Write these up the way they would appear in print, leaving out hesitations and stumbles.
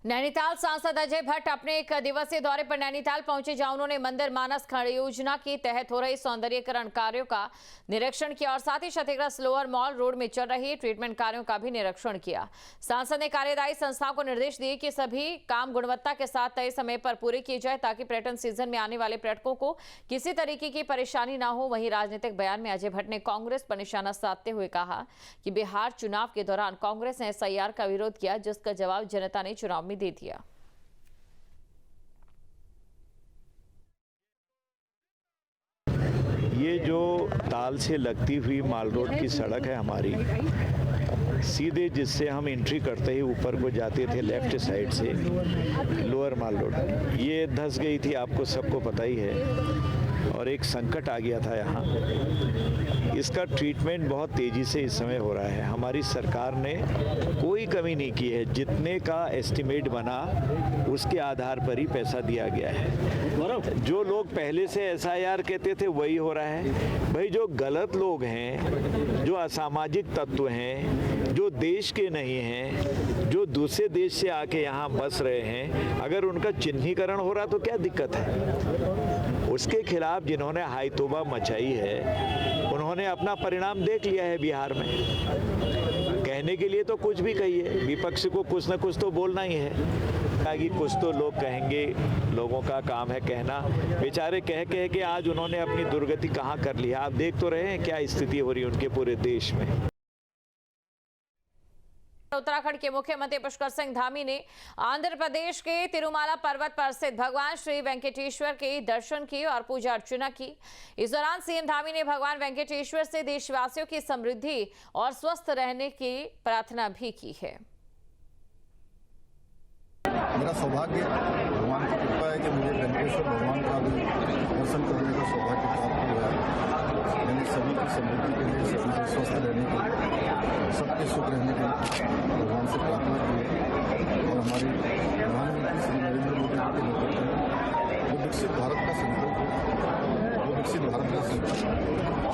नैनीताल सांसद अजय भट्ट अपने एक दिवसीय दौरे पर नैनीताल पहुंचे, जहां उन्होंने मंदिर मानस खंड योजना के तहत हो रही सौंदर्यीकरण कार्यों का निरीक्षण किया और साथ ही क्षतिग्रस्त लोअर मॉल रोड में चल रही ट्रीटमेंट कार्यों का भी निरीक्षण किया। सांसद ने कार्यदायी संस्थाओं को निर्देश दिए कि सभी काम गुणवत्ता के साथ तय समय पर पूरे किए जाए, ताकि पर्यटन सीजन में आने वाले पर्यटकों को किसी तरीके की परेशानी न हो। वहीं राजनीतिक बयान में अजय भट्ट ने कांग्रेस पर निशाना साधते हुए कहा कि बिहार चुनाव के दौरान कांग्रेस ने SIR का विरोध किया, जिसका जवाब जनता ने चुनाव में दे दिया। ये जो ताल से लगती हुई माल रोड की सड़क है हमारी, सीधे जिससे हम एंट्री करते ही ऊपर को जाते थे लेफ्ट साइड से, लोअर माल रोड, ये धंस गई थी, आपको सबको पता ही है, और एक संकट आ गया था यहाँ। इसका ट्रीटमेंट बहुत तेज़ी से इस समय हो रहा है। हमारी सरकार ने कोई कमी नहीं की है, जितने का एस्टिमेट बना उसके आधार पर ही पैसा दिया गया है। जो लोग पहले से SIR कहते थे वही हो रहा है। भाई जो गलत लोग हैं, जो असामाजिक तत्व हैं, जो देश के नहीं हैं, जो दूसरे देश से आके यहाँ बस रहे हैं, अगर उनका चिन्हीकरण हो रहा तो क्या दिक्कत है? उसके खिलाफ जिन्होंने हाई तौबा मचाई है, उन्होंने अपना परिणाम देख लिया है बिहार में। कहने के लिए तो कुछ भी कहिए, विपक्ष को कुछ न कुछ तो बोलना ही है कि कुछ तो लोग कहेंगे, लोगों का काम है कहना। बेचारे कह कह के आज उन्होंने अपनी दुर्गति कहाँ कर लिया। आप देख तो रहे हैं क्या स्थिति हो रही है उनके पूरे देश में। उत्तराखंड के मुख्यमंत्री पुष्कर सिंह धामी ने आंध्र प्रदेश के तिरुमाला पर्वत पर स्थित भगवान श्री वेंकटेश्वर के दर्शन किए और पूजा अर्चना की। इस दौरान सीएम धामी ने भगवान वेंकटेश्वर से देशवासियों की समृद्धि और स्वस्थ रहने की प्रार्थना भी की है। मेरा सौभाग्य, भगवान की कृपा है कि मुझे वेंकटेश्वर भगवान का भी दर्शन करने का सौभाग्य प्राप्त हुआ है। मैंने सभी की समृद्धि के लिए, सभी से स्वस्थ रहने के लिए, सबके सुख रहने के लिए भगवान से प्रार्थना की है। और हमारे प्रधानमंत्री श्री नरेंद्र मोदी जी के नेतृत्व में वो विकसित भारत का संकल्प है, वो विकसित भारत का संकल्प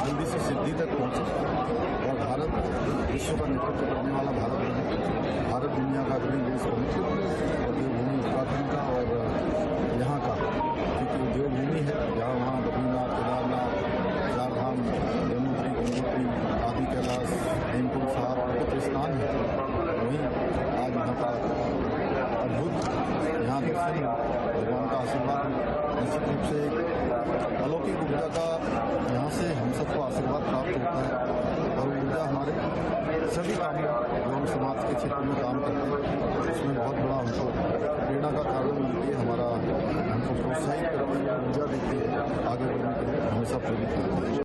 जल्दी से सिद्धि तक पहुंचे और भारत विश्व का नेतृत्व करने वाला भारत बने, भारत दुनिया का अग्रणी देश बने। और देवभूमि उत्तराखंड का और यहाँ का, क्योंकि देवभूमि है, जहाँ वहाँ बद्रीनाथ, केदारनाथ, चारधाम, यमुनोत्री, गंगोत्री, आदि कैलाश, हेमकुंड साहब पवित्र स्थान है। वहीं आज यहाँ का अद्भुत यहाँ दर्शन, भगवान का आशीर्वाद निश्चित रूप से एक अलौकिक ऊर्जा का यहाँ से हम सबको आशीर्वाद प्राप्त होता है। और ऊर्जा हमारे सभी कामों, जो हम समाज के क्षेत्र में काम करते हैं, उसमें बहुत बड़ा हमको प्रेरणा का कारण मिलती है। हमारा हमको प्रोत्साहित करती है, ऊर्जा देती है, आगे बढ़ने के लिए हमेशा प्रेरित करती है।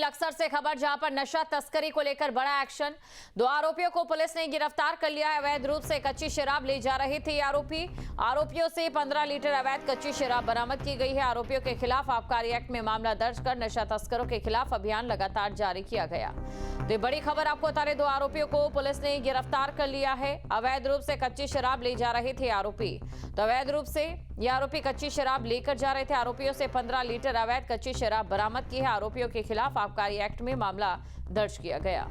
लक्सर से खबर, जहां पर नशा तस्करी को लेकर बड़ा एक्शन। 2 आरोपियों को पुलिस ने गिरफ्तार कर लिया है। अवैध रूप से कच्ची शराब ले जा रहे थे आरोपियों से 15 लीटर अवैध कच्ची शराब बरामद की गई है। आरोपियों के खिलाफ आबकारी एक्ट में मामला दर्ज कर नशा तस्करों के खिलाफ अभियान लगातार जारी किया गया। तो बड़ी खबर आपको बता रहे, 2 आरोपियों को पुलिस ने गिरफ्तार कर लिया है। अवैध रूप से कच्ची शराब ले जा रहे थे आरोपी। तो अवैध रूप से ये आरोपी कच्ची शराब लेकर जा रहे थे। आरोपियों से 15 लीटर अवैध कच्ची शराब बरामद की है। आरोपियों के खिलाफ आबकारी एक्ट में मामला दर्ज किया गया।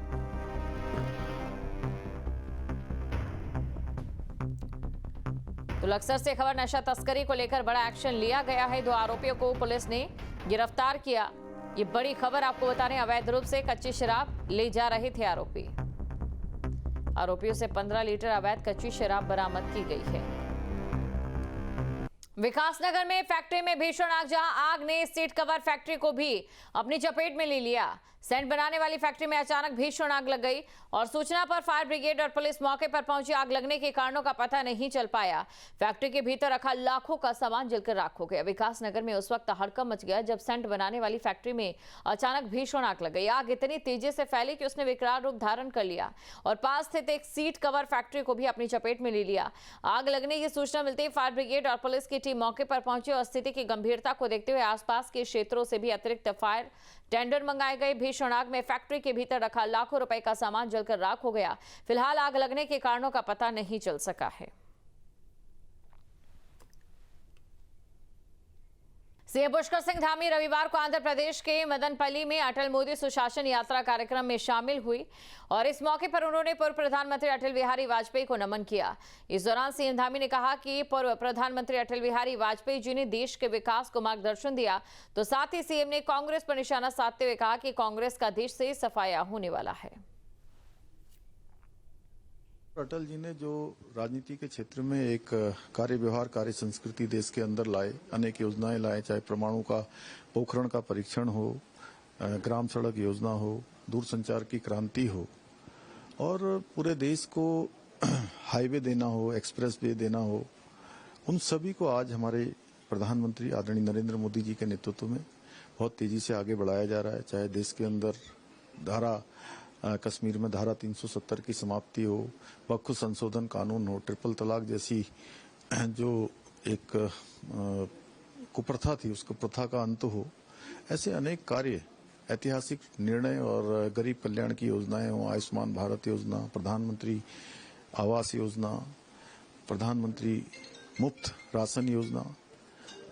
तो लक्सर से खबर, नशा तस्करी को लेकर बड़ा एक्शन लिया गया है। 2 आरोपियों को पुलिस ने गिरफ्तार किया। ये बड़ी खबर आपको बता रहे हैं, अवैध रूप से कच्ची शराब ले जा रहे थे आरोपी। आरोपियों से 15 लीटर अवैध कच्ची शराब बरामद की गई है। विकासनगर में फैक्ट्री में भीषण आग, जहां आग ने सीट कवर फैक्ट्री को भी अपनी चपेट में ले लिया। सेंट बनाने वाली फैक्ट्री में अचानक भीषण आग लग गई और सूचना पर फायर ब्रिगेड और पुलिस मौके पर पहुंची। आग लगने के कारणों का पता नहीं चल पाया। फैक्ट्री के भीतर रखा लाखों का सामान जलकर राख हो गया। विकासनगर में उस वक्त हड़कंप मच गया जब सेंट बनाने वाली फैक्ट्री में अचानक भीषण आग लग गई। आग इतनी तेजी से फैली कि उसने विकराल रूप धारण कर लिया और पास स्थित एक सीट कवर फैक्ट्री को भी अपनी चपेट में ले लिया। आग लगने की सूचना मिलते ही फायर ब्रिगेड और पुलिस की टीम मौके पर पहुंची और स्थिति की गंभीरता को देखते हुए आसपास के क्षेत्रों से भी अतिरिक्त फायर टेंडर मंगाए गए। भीषण आग में फैक्ट्री के भीतर रखा लाखों रुपए का सामान जलकर राख हो गया। फिलहाल आग लगने के कारणों का पता नहीं चल सका है। सीएम पुष्कर सिंह धामी रविवार को आंध्र प्रदेश के मदनपल्ली में अटल मोदी सुशासन यात्रा कार्यक्रम में शामिल हुई और इस मौके पर उन्होंने पूर्व प्रधानमंत्री अटल बिहारी वाजपेयी को नमन किया। इस दौरान सीएम धामी ने कहा कि पूर्व प्रधानमंत्री अटल बिहारी वाजपेयी जी ने देश के विकास को मार्गदर्शन दिया, तो साथ ही सीएम ने कांग्रेस पर निशाना साधते हुए कहा कि कांग्रेस का देश से सफाया होने वाला है। अटल जी ने जो राजनीति के क्षेत्र में एक कार्य व्यवहार कार्य संस्कृति देश के अंदर लाए, अनेक योजनाएं लाए, चाहे परमाणु का पोखरण का परीक्षण हो, ग्राम सड़क योजना हो, दूरसंचार की क्रांति हो और पूरे देश को हाईवे देना हो, एक्सप्रेस वे देना हो, उन सभी को आज हमारे प्रधानमंत्री आदरणीय नरेंद्र मोदी जी के नेतृत्व में बहुत तेजी से आगे बढ़ाया जा रहा है। चाहे देश के अंदर कश्मीर में धारा 370 की समाप्ति हो, वक्फ संशोधन कानून हो, ट्रिपल तलाक जैसी जो एक कुप्रथा थी उसको प्रथा का अंत हो, ऐसे अनेक कार्य, ऐतिहासिक निर्णय और गरीब कल्याण की योजनाएं हो, आयुष्मान भारत योजना, प्रधानमंत्री आवास योजना, प्रधानमंत्री मुफ्त राशन योजना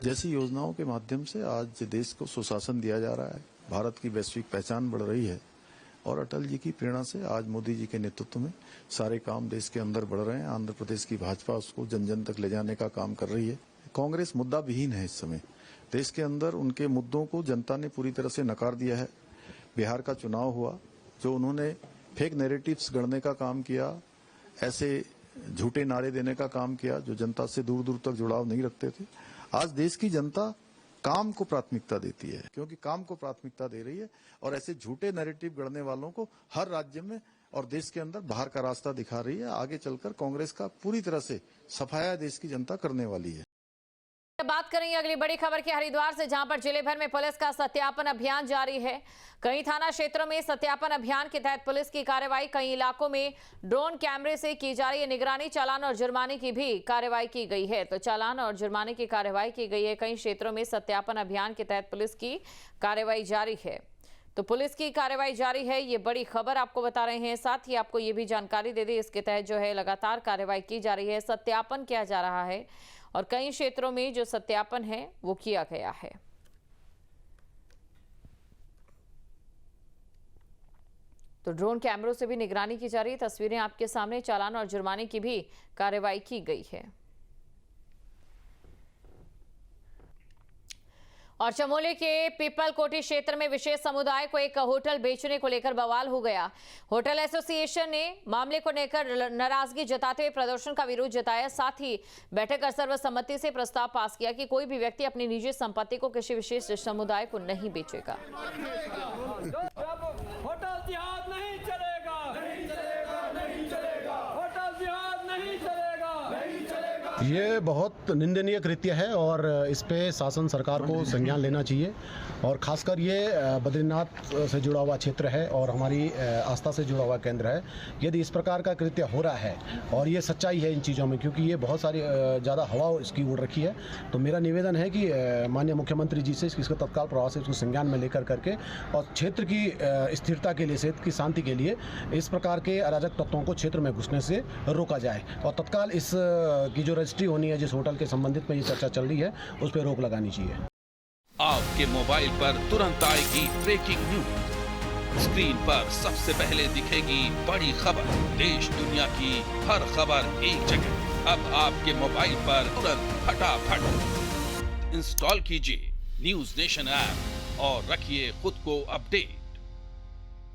जैसी योजनाओं के माध्यम से आज देश को सुशासन दिया जा रहा है। भारत की वैश्विक पहचान बढ़ रही है और अटल जी की प्रेरणा से आज मोदी जी के नेतृत्व में सारे काम देश के अंदर बढ़ रहे हैं। आंध्र प्रदेश की भाजपा उसको जन जन तक ले जाने का काम कर रही है। कांग्रेस मुद्दा विहीन है। इस समय देश के अंदर उनके मुद्दों को जनता ने पूरी तरह से नकार दिया है। बिहार का चुनाव हुआ, जो उन्होंने फेक नैरेटिव्स गढ़ने का काम किया, ऐसे झूठे नारे देने का काम किया जो जनता से दूर दूर तक जुड़ाव नहीं रखते थे। आज देश की जनता काम को प्राथमिकता देती है, क्योंकि काम को प्राथमिकता दे रही है और ऐसे झूठे नैरेटिव गढ़ने वालों को हर राज्य में और देश के अंदर बाहर का रास्ता दिखा रही है। आगे चलकर कांग्रेस का पूरी तरह से सफाया देश की जनता करने वाली है। बात करेंगे अगली बड़ी खबर की हरिद्वार से, जहां पर जिले भर में पुलिस का सत्यापन अभियान जारी है। कई थाना क्षेत्रों में सत्यापन अभियान के तहत पुलिस की कार्रवाई, कई इलाकों में ड्रोन कैमरे से की जा रही है निगरानी। चालान और जुर्माने की भी कार्रवाई की गई है। तो चालान और जुर्माने की कार्रवाई की गई है। कई क्षेत्रों में सत्यापन अभियान के तहत पुलिस की कार्रवाई जारी है। तो पुलिस की कार्रवाई जारी है, ये बड़ी खबर आपको बता रहे हैं। साथ ही आपको ये भी जानकारी दे दें, इसके तहत जो है लगातार कार्रवाई की जा रही है, सत्यापन किया जा रहा है और कई क्षेत्रों में जो सत्यापन है वो किया गया है। तो ड्रोन कैमरों से भी निगरानी की जा रही है। तस्वीरें आपके सामने, चालान और जुर्माने की भी कार्रवाई की गई है। और चमोली के पीपल कोठी क्षेत्र में विशेष समुदाय को एक होटल बेचने को लेकर बवाल हो गया। होटल एसोसिएशन ने मामले को लेकर नाराजगी जताते हुए प्रदर्शन का विरोध जताया। साथ ही बैठक कर सर्वसम्मति से प्रस्ताव पास किया कि कोई भी व्यक्ति अपनी निजी संपत्ति को किसी विशेष समुदाय को नहीं बेचेगा। होटल जिहाद नहीं चलेगा, नहीं चलेगा, नहीं चलेगा, होटल जिहाद नहीं चलेगा, नहीं चलेगा। ये बहुत निंदनीय कृत्य है और इस पे शासन सरकार को संज्ञान लेना चाहिए। और खासकर ये बद्रीनाथ से जुड़ा हुआ क्षेत्र है और हमारी आस्था से जुड़ा हुआ केंद्र है। यदि इस प्रकार का कृत्य हो रहा है और ये सच्चाई है इन चीज़ों में, क्योंकि ये बहुत सारी ज़्यादा हवा इसकी उड़ रखी है, तो मेरा निवेदन है कि माननीय मुख्यमंत्री जी से इसको तत्काल प्रभाव से इसको संज्ञान में लेकर करके और क्षेत्र की स्थिरता के लिए, क्षेत्र की शांति के लिए इस प्रकार के अराजक तत्वों को क्षेत्र में घुसने से रोका जाए और तत्काल इस की जो रजिस्ट्री होनी है, जिस होटल के संबंधित में ये चर्चा चल रही है, उस पर रोक लगानी चाहिए। आपके मोबाइल पर तुरंत आएगी ब्रेकिंग न्यूज। स्क्रीन पर सबसे पहले दिखेगी बड़ी खबर। देश दुनिया की हर खबर एक जगह। अब आपके मोबाइल पर तुरंत फटाफट इंस्टॉल कीजिए न्यूज नेशन ऐप और रखिए खुद को अपडेट।